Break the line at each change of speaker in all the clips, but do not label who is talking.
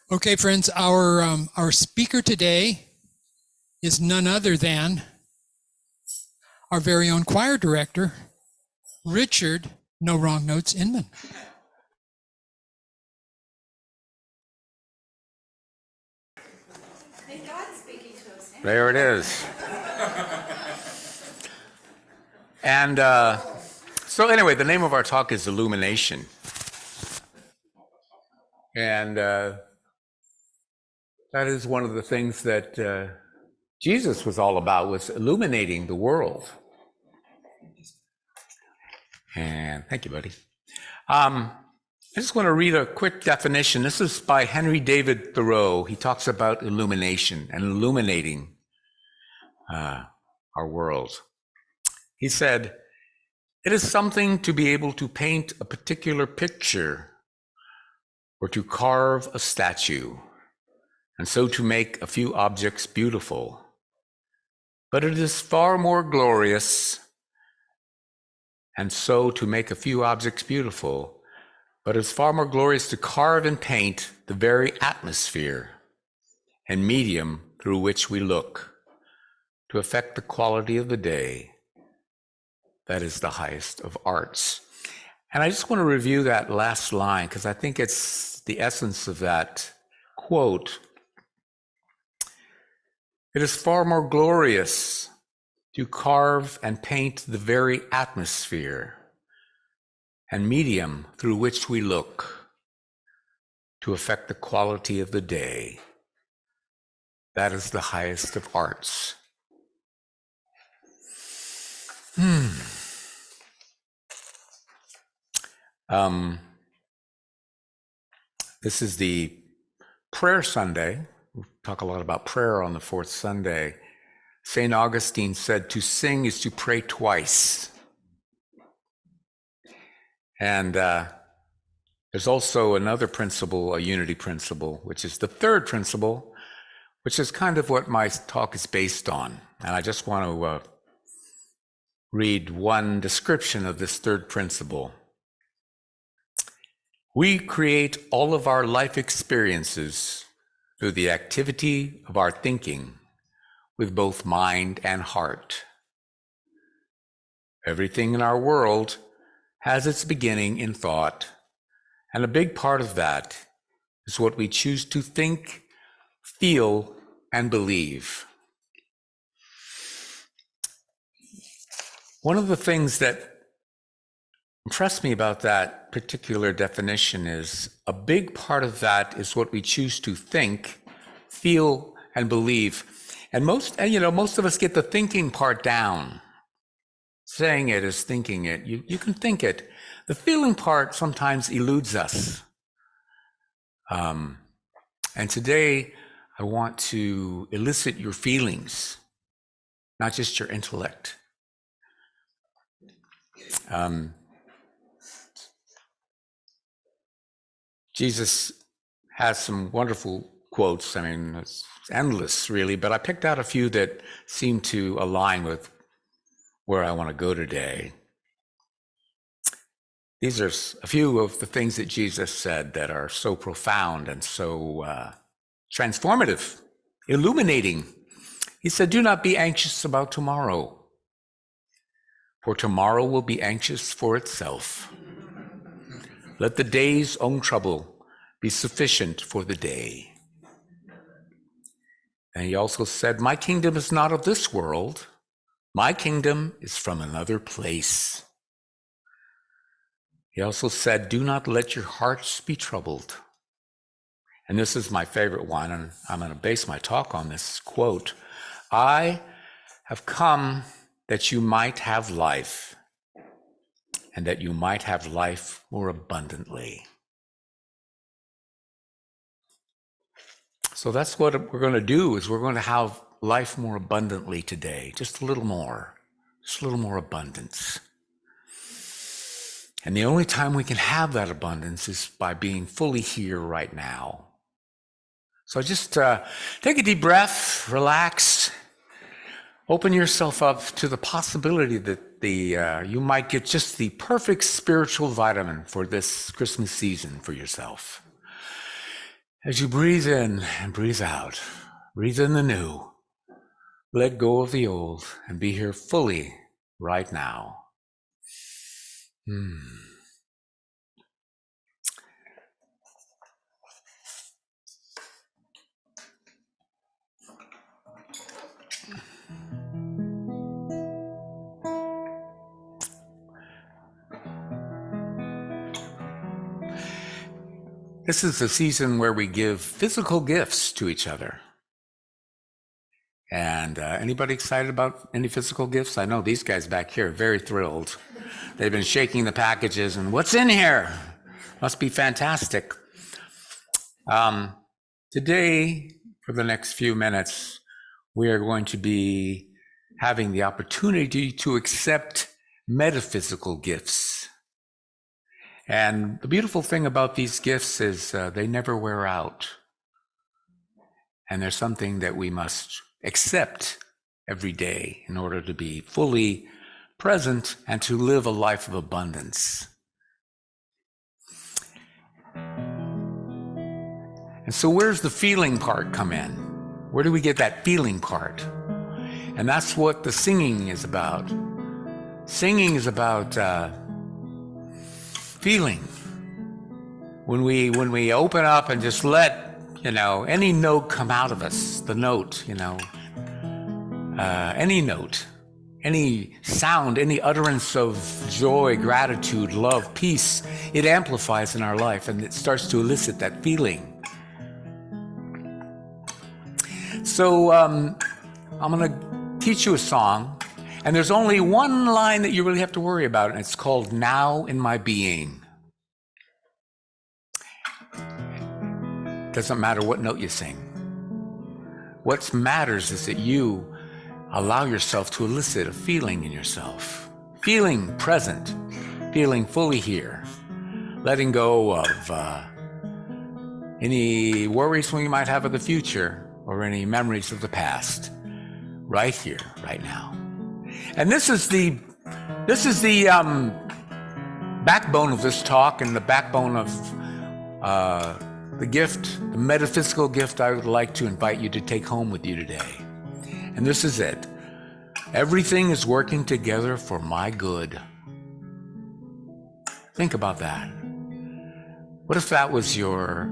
Okay, friends, our speaker today is none other than our very own choir director, Richard, no wrong notes, Inman.
There it is. And so anyway, the name of our talk is Illumination. And that is one of the things that Jesus was all about, was illuminating the world. And thank you, buddy. I just want to read a quick definition. This is by Henry David Thoreau. He talks about illumination and illuminating our world. He said, "It is something to be able to paint a particular picture or to carve a statue, and so to make a few objects beautiful. But it is far more glorious, and so to make a few objects beautiful, but it's far more glorious to carve and paint the very atmosphere and medium through which we look, to affect the quality of the day. That is the highest of arts." And I just want to review that last line because I think it's the essence of that quote. It is far more glorious to carve and paint the very atmosphere and medium through which we look, to affect the quality of the day. That is the highest of arts. This is the prayer Sunday. We talk a lot about prayer on the fourth Sunday. St. Augustine said, "To sing is to pray twice." And there's also another principle, a unity principle, which is the third principle, which is kind of what my talk is based on. And I just want to read one description of this third principle. "We create all of our life experiences through the activity of our thinking with both mind and heart. Everything in our world has its beginning in thought, and a big part of that is what we choose to think, feel, and believe." One of the things that impressed me about that particular definition is a big part of that is what we choose to think, feel, and believe. And most of us get the thinking part down. Saying it is thinking it. You can think it. The feeling part sometimes eludes us. And today I want to elicit your feelings, not just your intellect. Jesus has some wonderful quotes. I mean, it's endless, really, but I picked out a few that seem to align with where I want to go today. These are a few of the things that Jesus said that are so profound and so transformative, illuminating. He said, "Do not be anxious about tomorrow, for tomorrow will be anxious for itself. Let the day's own trouble be sufficient for the day." And he also said, "My kingdom is not of this world. My kingdom is from another place." He also said, "Do not let your hearts be troubled." And this is my favorite one, and I'm going to base my talk on this quote. "I have come that you might have life, and that you might have life more abundantly." So that's what we're going to do, is we're going to have life more abundantly today, just a little more abundance. And the only time we can have that abundance is by being fully here right now. So just take a deep breath, relax, open yourself up to the possibility that you might get just the perfect spiritual vitamin for this Christmas season for yourself. As you breathe in and breathe out, breathe in the new, let go of the old, and be here fully right now. This is the season where we give physical gifts to each other. And anybody excited about any physical gifts? I know these guys back here are very thrilled. They've been shaking the packages and what's in here? Must be fantastic. Today, for the next few minutes, we are going to be having the opportunity to accept metaphysical gifts. And the beautiful thing about these gifts is they never wear out. And there's something that we must accept every day in order to be fully present and to live a life of abundance. And so where's the feeling part come in? Where do we get that feeling part? And that's what the singing is about. Singing is about feeling. When we open up and just let, any note come out of us, the note, any note, any sound, any utterance of joy, gratitude, love, peace, it amplifies in our life and it starts to elicit that feeling. So I'm going to teach you a song, and there's only one line that you really have to worry about, and it's called Now in My Being. Doesn't matter what note you sing. What matters is that you allow yourself to elicit a feeling in yourself. Feeling present, feeling fully here. Letting go of any worries we might have of the future or any memories of the past. Right here, right now. And this is the backbone of this talk and the backbone of the gift, the metaphysical gift I would like to invite you to take home with you today. And this is it. Everything is working together for my good. Think about that. What if that was your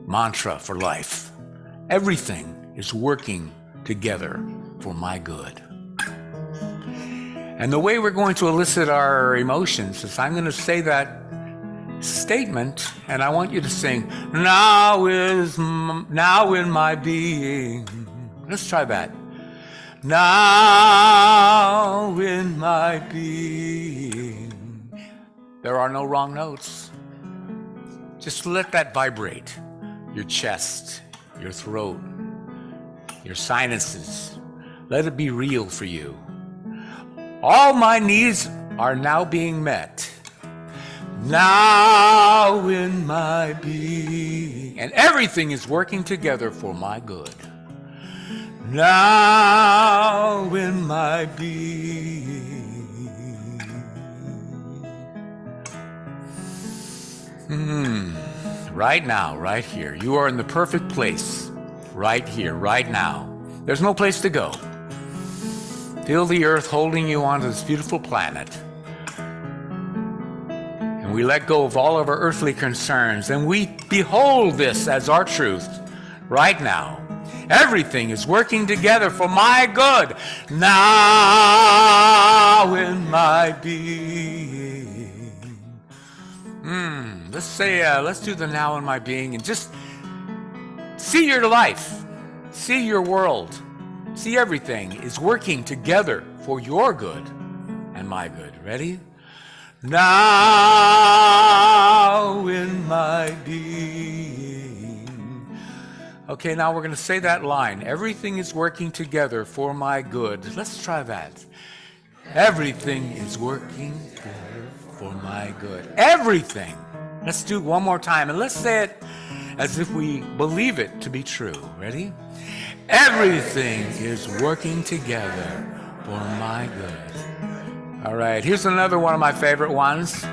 mantra for life? Everything is working together for my good. And the way we're going to elicit our emotions is I'm going to say that statement, and I want you to sing, now in my being. Let's try that. Now in my being. There are no wrong notes. Just let that vibrate. Your chest, your throat, your sinuses. Let it be real for you. All my needs are now being met. Now in my being. And everything is working together for my good. Now in my being. Right now, right here. You are in the perfect place. Right here, right now. There's no place to go. Feel the earth holding you onto this beautiful planet. And we let go of all of our earthly concerns and we behold this as our truth right now. Everything is working together for my good. Now in my being. Let's do the now in my being and just see your life, see your world, see everything is working together for your good and my good. Ready? Now in my being. Okay, now we're going to say that line. Everything is working together for my good. Let's try that. Everything is working together for my good. Everything. Let's do it one more time, and let's say it as if we believe it to be true. Ready? Everything is working together for my good. All right, here's another one of my favorite ones.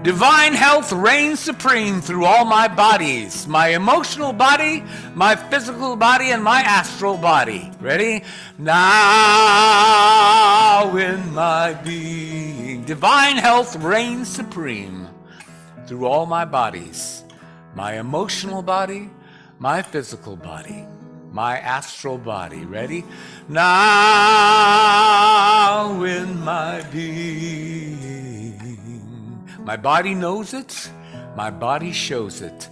Divine health reigns supreme through all my bodies, my emotional body, my physical body, and my astral body. Ready? Now in my being, divine health reigns supreme through all my bodies, my emotional body, my physical body, my astral body. Ready? Now in my being. My body knows it, my body shows it.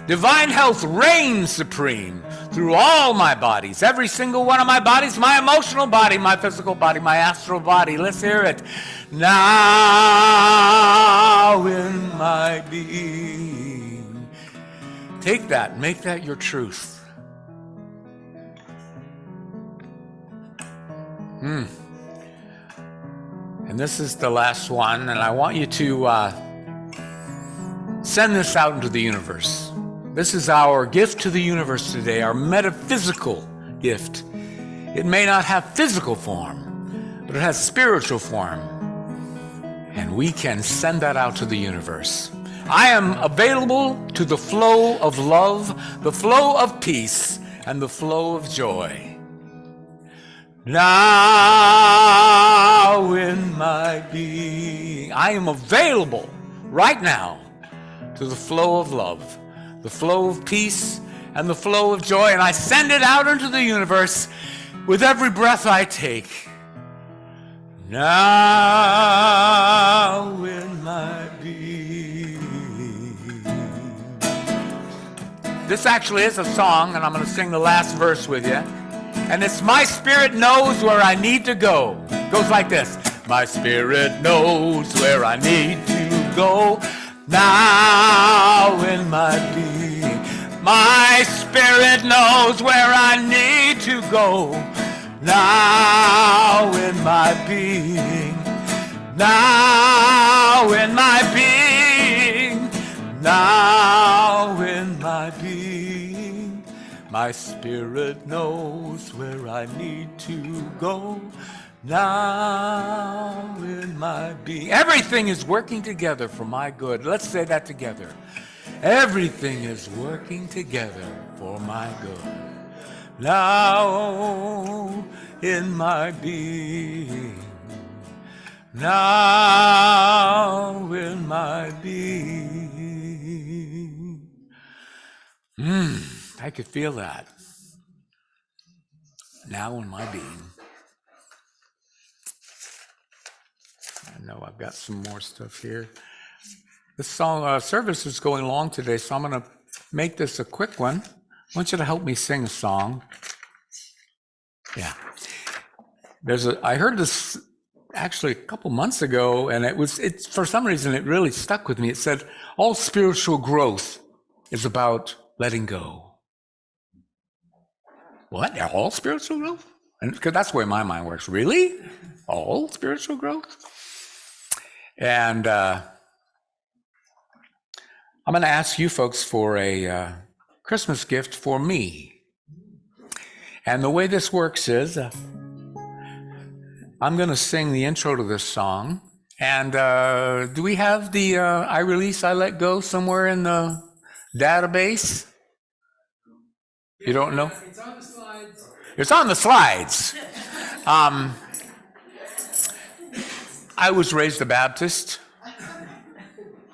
Divine health reigns supreme through all my bodies, every single one of my bodies, my emotional body, my physical body, my astral body. Let's hear it. Now in my being. Take that, make that your truth. And this is the last one, and I want you to send this out into the universe. This is our gift to the universe today, our metaphysical gift. It may not have physical form, but it has spiritual form. And we can send that out to the universe. I am available to the flow of love, the flow of peace, and the flow of joy. Now in my being, I am available right now to the flow of love, the flow of peace, and the flow of joy, and I send it out into the universe with every breath I take. Now in my being. This actually is a song, and I'm going to sing the last verse with you. And it's my spirit knows where I need to go. It goes like this. My spirit knows where I need to go. Now in my being. My spirit knows where I need to go. Now in my being. Now in my being. Now in my being. My spirit knows where I need to go. Now in my being. Everything is working together for my good. Let's say that together. Everything is working together for my good. Now in my being. Now in my being. I could feel that. Now in my being. I know I've got some more stuff here. This song service is going long today, so I'm going to make this a quick one. I want you to help me sing a song. Yeah. I heard this actually a couple months ago, and it's for some reason it really stuck with me. It said, all spiritual growth is about letting go. What? All spiritual growth? Because that's the way my mind works. Really? All spiritual growth? And I'm going to ask you folks for a Christmas gift for me. And the way this works is I'm going to sing the intro to this song. And do we have the I Release, I Let Go somewhere in the database? You don't know? It's on the slides. It's on the slides. I was raised a Baptist,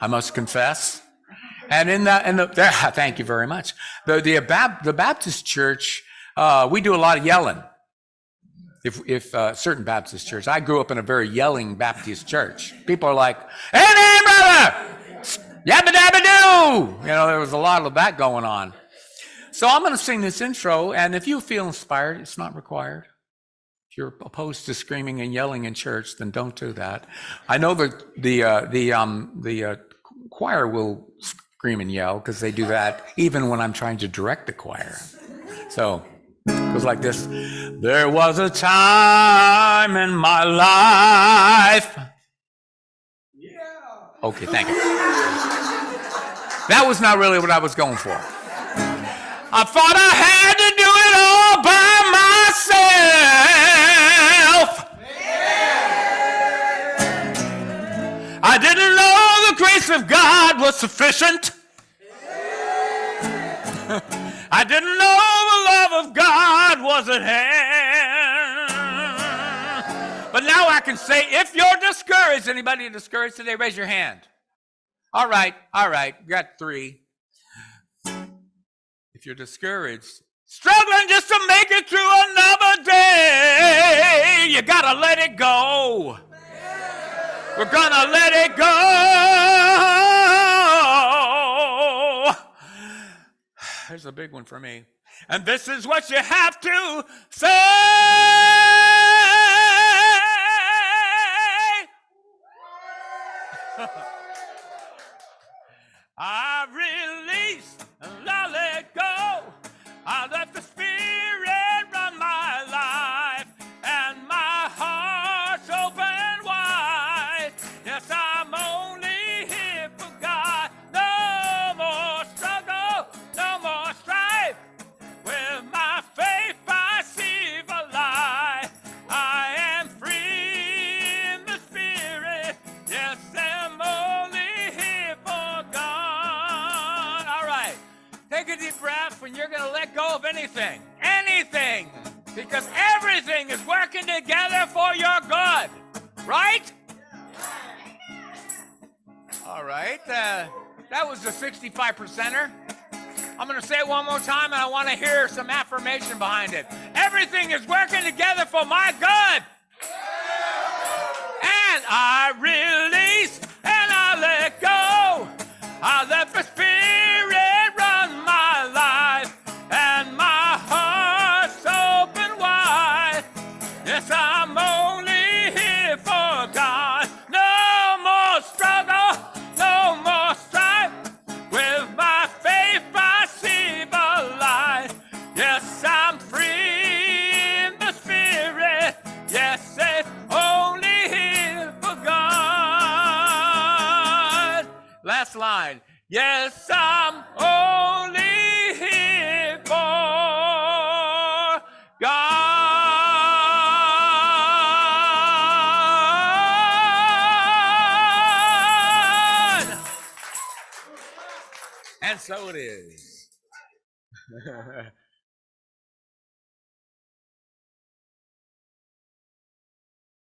I must confess. And thank you very much. The Baptist church, we do a lot of yelling. If certain Baptist church, I grew up in a very yelling Baptist church. People are like, "Amen, brother! Yabba dabba doo!" You know, there was a lot of that going on. So I'm going to sing this intro, and if you feel inspired, it's not required. If you're opposed to screaming and yelling in church, then don't do that. I know that the choir will scream and yell because they do that even when I'm trying to direct the choir. So it goes like this. There was a time in my life. Yeah. Okay, thank you. That was not really what I was going for. I thought I had to do it all by myself. I didn't know the grace of God was sufficient. I didn't know the love of God was at hand. But now I can say, if you're discouraged, anybody discouraged today, raise your hand. All right, we got 3. If you're discouraged, struggling just to make it through another day, you gotta let it go. We're gonna let it go. There's a big one for me. And this is what you have to say. I release and I let go. I let the Spirit run my life, and my heart's open wide. Yes, I'm only here for God. No more struggle, no more strife. With my faith I see the light. I am free in the Spirit. Yes, I'm only here for God. All right. Take a deep breath when you're going to let go of anything. Anything. Because everything is working together for your good. Right? All right. That was the 65%er. I'm going to say it one more time, and I want to hear some affirmation behind it. Everything is working together for my good. And I release and I let go. I let the Spirit run my life, and my heart's open wide. Yes, I'm only here for God. No more struggle, no more strife. With my faith I see the light. Yes, I'm free in the Spirit. Yes, it's only here for God. Last line. Yes, I'm only here for God. And so it is.